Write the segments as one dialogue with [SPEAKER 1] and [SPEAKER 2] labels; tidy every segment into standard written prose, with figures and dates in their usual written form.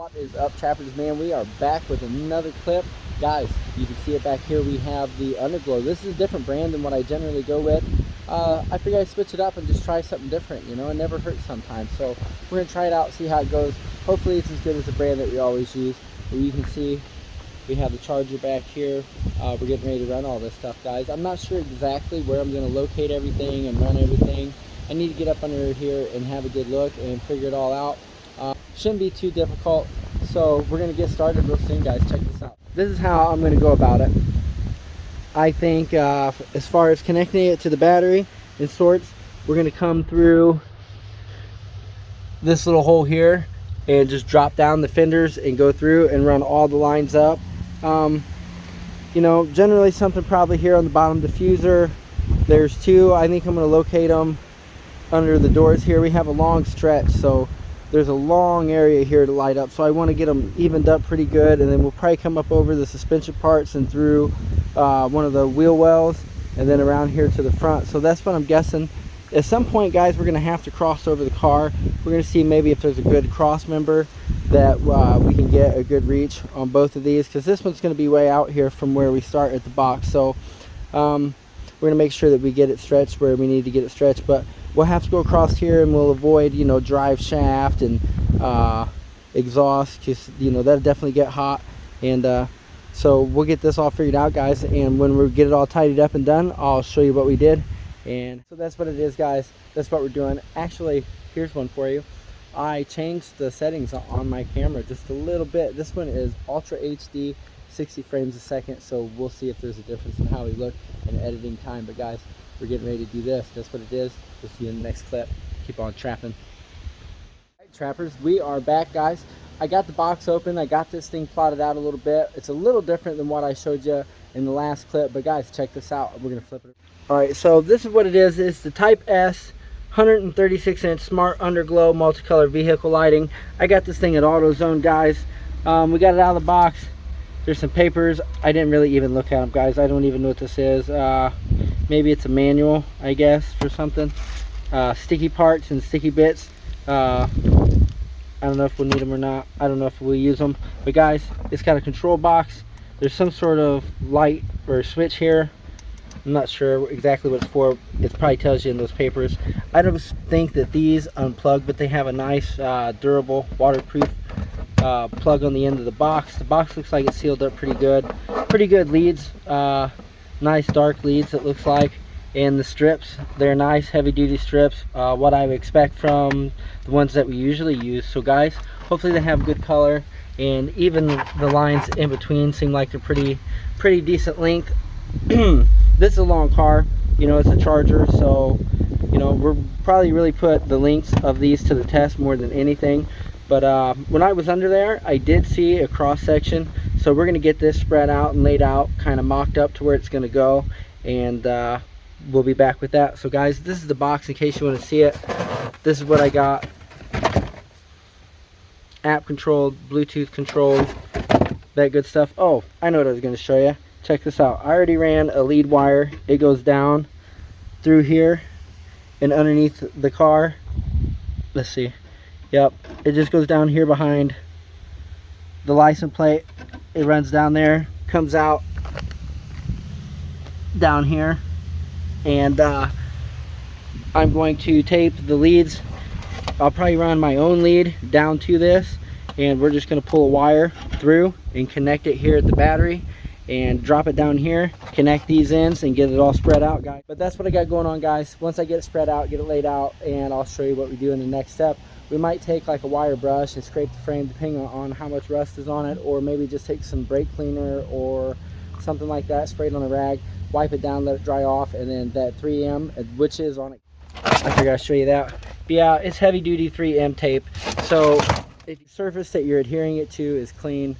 [SPEAKER 1] What is up, trappers? Man, we are back with another clip. Guys, you can see it back here. We have the Underglow. This is a different brand than what I generally go with. I figured I'd switch it up and just try something different. You know, it never hurts sometimes. So we're going to try it out, see how it goes. Hopefully it's as good as the brand that we always use. But you can see we have the charger back here. We're getting ready to run all this stuff, guys. I'm not sure exactly where I'm going to locate everything and run everything. I need to get up under here and have a good look and figure it all out. Shouldn't be too difficult, so we're going to get started real soon, guys. Check this out. This is how I'm going to go about it. I think as far as connecting it to the battery in sorts, we're going to come through this little hole here and just drop down the fenders and go through and run all the lines up. You know, generally something probably here on the bottom diffuser. There's two. I think I'm going to locate them under the doors here. We have a long stretch, so there's a long area here to light up, so I want to get them evened up pretty good, and then we'll probably come up over the suspension parts and through one of the wheel wells and then around here to the front. So that's what I'm guessing. At some point, guys, we're going to have to cross over the car. We're going to see maybe if there's a good cross member that we can get a good reach on both of these, because this one's going to be way out here from where we start at the box. So we're going to make sure that we get it stretched where we need to get it stretched, but we'll have to go across here and we'll avoid, you know, drive shaft and exhaust, because, you know, that'll definitely get hot. And so we'll get this all figured out, guys, and when we get it all tidied up and done, I'll show you what we did. And so that's what it is, guys. That's what we're doing. Actually, here's one for you. I changed the settings on my camera just a little bit. This one is Ultra HD, 60 frames a second, so we'll see if there's a difference in how we look in editing time. But guys, we're getting ready to do this. That's what it is. We'll see you in the next clip. Keep on trapping. All right, trappers, we are back, guys. I got the box open. I got this thing plotted out a little bit. It's a little different than what I showed you in the last clip, but guys, check this out. We're gonna flip it. All right, so this is what it is. It's the Type S 136-inch smart underglow multicolor vehicle lighting. I got this thing at AutoZone, guys. We got it out of the box. There's some papers. I didn't really even look at them, guys. I don't even know what this is. Maybe it's a manual, I guess, for something. Sticky parts and sticky bits. I don't know if we'll need them or not. I don't know if we'll use them. But guys, it's got a control box. There's some sort of light or switch here. I'm not sure exactly what it's for. It probably tells you in those papers. I don't think that these unplug, but they have a nice durable waterproof plug on the end of the box. The box looks like it's sealed up pretty good. Pretty good leads. Nice dark leads, it looks like. And the strips, they're nice heavy duty strips, what I would expect from the ones that we usually use. So guys, hopefully they have good color, and even the lines in between seem like they're pretty decent length. This is a long car, you know, it's a Charger, so you know, we're probably really put the lengths of these to the test more than anything. But when I was under there, I did see a cross section, so we're going to get this spread out and laid out, kind of mocked up to where it's going to go, and we'll be back with that. So guys, this is the box in case you want to see it. This is what I got. App controlled, Bluetooth controlled, that good stuff. Oh, I know what I was going to show you. Check this out. I already ran a lead wire. It goes down through here and underneath the car. Let's see. Yep, it just goes down here behind the license plate. It runs down there, comes out down here, and I'm going to tape the leads. I'll probably run my own lead down to this, and we're just going to pull a wire through and connect it here at the battery and drop it down here, connect these ends, and get it all spread out, guys. But that's what I got going on, guys. Once I get it spread out, get it laid out, and I'll show you what we do in the next step. We might take like a wire brush and scrape the frame depending on how much rust is on it, or maybe just take some brake cleaner or something like that, spray it on a rag, wipe it down, let it dry off, and then that 3M, which is on it. I figured I'd show you that. But yeah, it's heavy duty 3M tape, so if the surface that you're adhering it to is clean,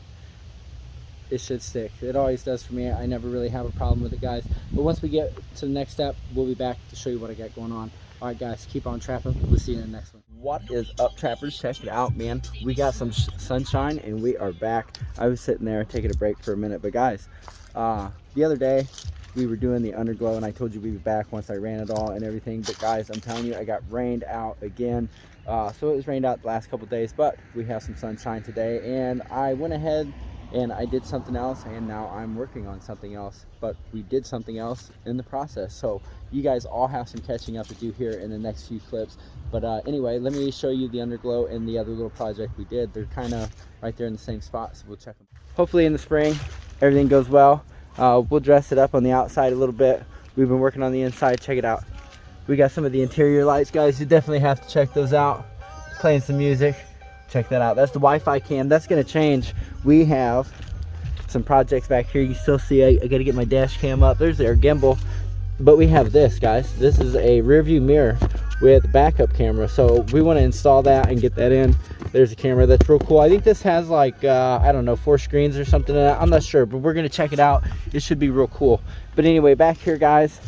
[SPEAKER 1] it should stick. It always does for me. I never really have a problem with it, guys. But once we get to the next step, we'll be back to show you what I got going on. All right, guys, keep on trapping. We'll see you in the next one. What is up, trappers? Check it out, man. We got some sunshine and we are back. I was sitting there taking a break for a minute, but guys, the other day we were doing the underglow and I told you we'd be back once I ran it all and everything. But guys, I'm telling you, I got rained out again. So it was rained out the last couple days, but we have some sunshine today, and I went ahead and I did something else, and now I'm working on something else, but we did something else in the process. So you guys all have some catching up to do here in the next few clips. But anyway, let me show you the underglow and the other little project we did. They're kind of right there in the same spot, so we'll check them. Hopefully in the spring everything goes well. We'll dress it up on the outside a little bit. We've been working on the inside. Check it out. We got some of the interior lights, guys. You definitely have to check those out. Playing some music. Check that out. That's the Wi-Fi cam. That's going to change. We have some projects back here. You still see I got to get my dash cam up. There's our gimbal. But we have this, guys. This is a rear view mirror with backup camera. So we want to install that and get that in. There's a camera that's real cool. I think this has like, I don't know, 4 screens or something. I'm not sure, but we're going to check it out. It should be real cool. But anyway, back here, guys.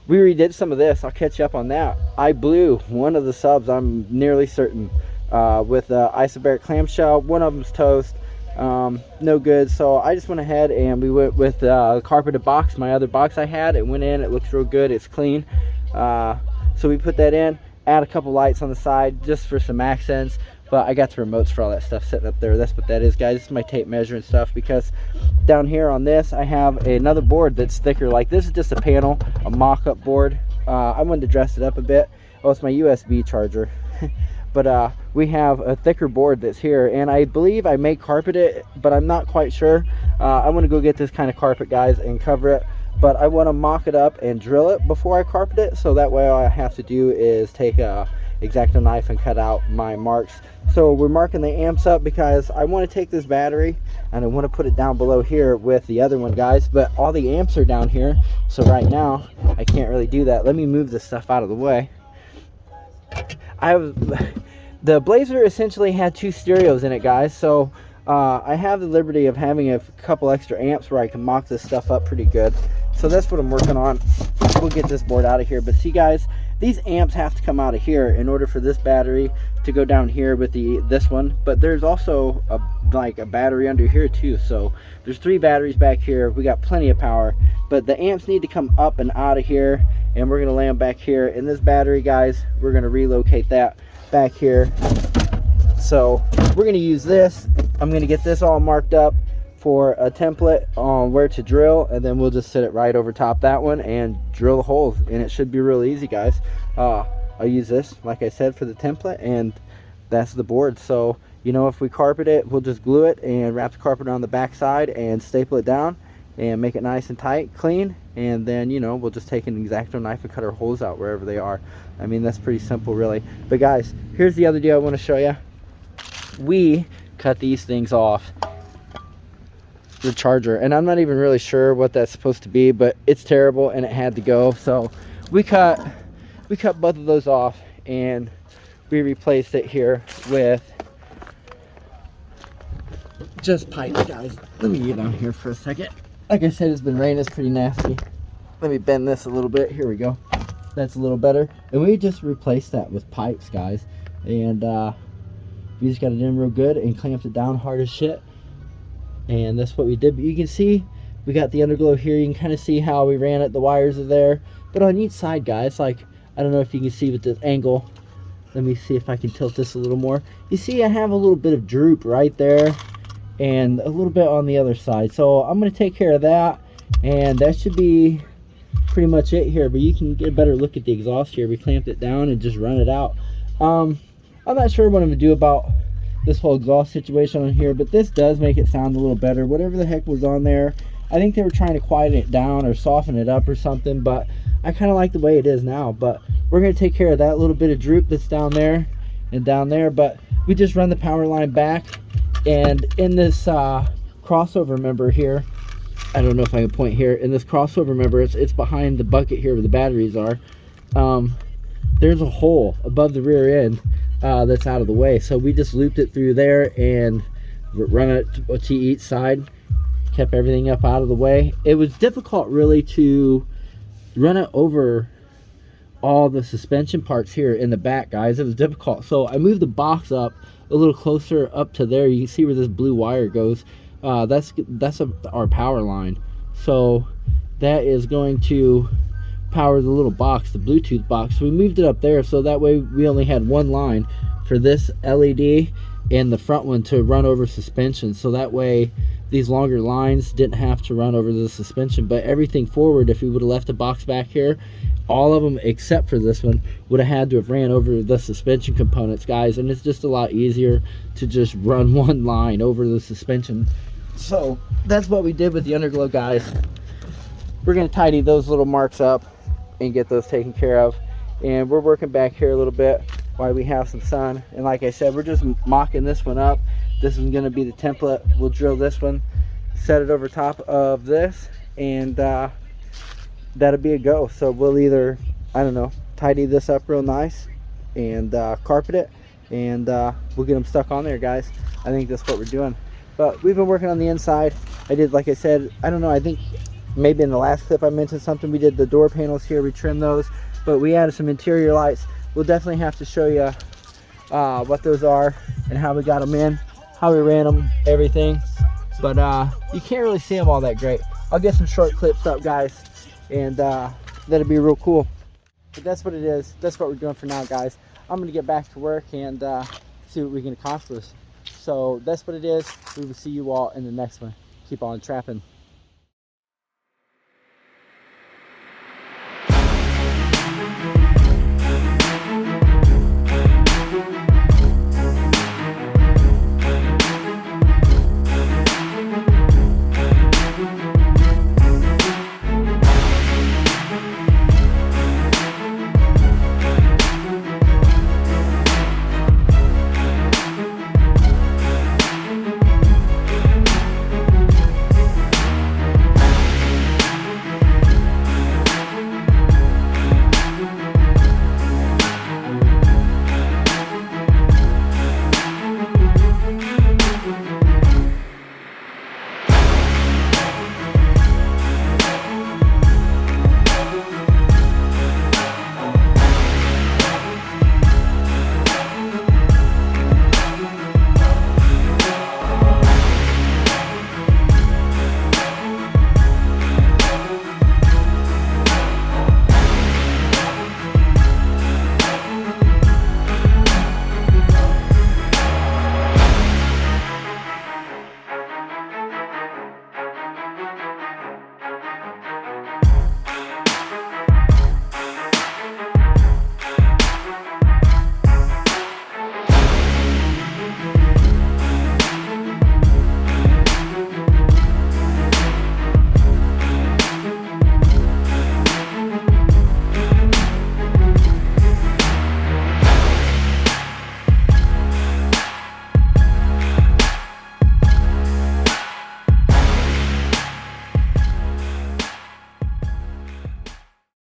[SPEAKER 1] We redid some of this. I'll catch you up on that. I blew one of the subs, I'm nearly certain, with isobaric clamshell. One of them's toast. No good. So I just went ahead and we went with the carpeted box. My other box I had, it went in. It looks real good. It's clean. So we put that in. Add a couple lights on the side just for some accents. But I got the remotes for all that stuff sitting up there. That's what that is, guys. This is my tape measure and stuff, because down here on this I have another board that's thicker. Like, this is just a panel, a mock-up board. I wanted to dress it up a bit. Oh, it's my USB charger. But we have a thicker board that's here, and I believe I may carpet it, but I'm not quite sure. I want to go get this kind of carpet, guys, and cover it. But I want to mock it up and drill it before I carpet it, so that way all I have to do is take a X-Acto knife and cut out my marks. So we're marking the amps up because I want to take this battery and I want to put it down below here with the other one, guys, but all the amps are down here, so right now I can't really do that. Let me move this stuff out of the way. The Blazer essentially had 2 stereos in it, guys, so I have the liberty of having a couple extra amps where I can mock this stuff up pretty good. So that's what I'm working on. We'll get this board out of here. But see, guys, these amps have to come out of here in order for this battery to go down here with this one. But there's also like a battery under here too. So there's 3 batteries back here. We got plenty of power. But the amps need to come up and out of here. And we're going to lay them back here. And this battery, guys, we're going to relocate that back here. So we're going to use this. I'm going to get this all marked up for a template on where to drill, and then we'll just sit it right over top that one and drill the holes, and it should be real easy, guys. I'll use this, like I said, for the template, and that's the board. So, you know, if we carpet it, we'll just glue it and wrap the carpet on the back side and staple it down and make it nice and tight, clean, and then, you know, we'll just take an X-Acto knife and cut our holes out wherever they are. I mean, that's pretty simple, really. But guys, here's the other deal I want to show you. We cut these things off the charger, and I'm not even really sure what that's supposed to be, but it's terrible and it had to go. So we cut both of those off and we replaced it here with just pipes, guys. Let me get down here for a second. Like I said, it's been raining. It's pretty nasty. Let me bend this a little bit. Here we go. That's a little better. And we just replaced that with pipes, guys, and we just got it in real good and clamped it down hard as shit. And that's what we did. But you can see we got the underglow here. You can kind of see how we ran it. The wires are there. But on each side, guys, like, I don't know if you can see with this angle. Let me see if I can tilt this a little more. You see I have a little bit of droop right there and a little bit on the other side. So I'm going to take care of that. And that should be pretty much it here. But you can get a better look at the exhaust here. We clamped it down and just run it out. I'm not sure what I'm going to do about this whole exhaust situation on here, but this does make it sound a little better. Whatever the heck was on there, I think they were trying to quieten it down or soften it up or something, but I kind of like the way it is now. But we're going to take care of that little bit of droop that's down there and down there. But we just run the power line back, and in this crossover member here, I don't know if I can point here, in this crossover member, it's behind the bucket here where the batteries are. There's a hole above the rear end that's out of the way, so we just looped it through there and run it to each side, kept everything up out of the way. It was difficult really to run it over all the suspension parts here in the back, guys. It was difficult, so I moved the box up a little closer up to there. You can see where this blue wire goes. That's our power line, so that is going to power the little box, the Bluetooth box. So we moved it up there, so that way we only had one line for this LED and the front one to run over suspension, so that way these longer lines didn't have to run over the suspension. But everything forward, if we would have left a box back here, all of them except for this one would have had to have ran over the suspension components, guys. And it's just a lot easier to just run one line over the suspension. So that's what we did with the underglow, guys. We're going to tidy those little marks up and get those taken care of. And we're working back here a little bit while we have some sun. And like I said, we're just mocking this one up. This is going to be the template. We'll drill this one, set it over top of this, and that'll be a go. So we'll either, I don't know, tidy this up real nice and carpet it, and we'll get them stuck on there, guys. I think that's what we're doing. But we've been working on the inside. I did, like I said, I don't know, I think maybe in the last clip I mentioned something. We did the door panels here, we trimmed those, but we added some interior lights. We'll definitely have to show you what those are and how we got them in, how we ran them, everything. But you can't really see them all that great. I'll get some short clips up, guys, and that'll be real cool. But that's what it is. That's what we're doing for now, guys. I'm gonna get back to work and see what we can accomplish. So that's what it is. We will see you all in the next one. Keep on trapping.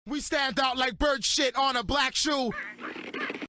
[SPEAKER 2] We stand out like bird shit on a black shoe.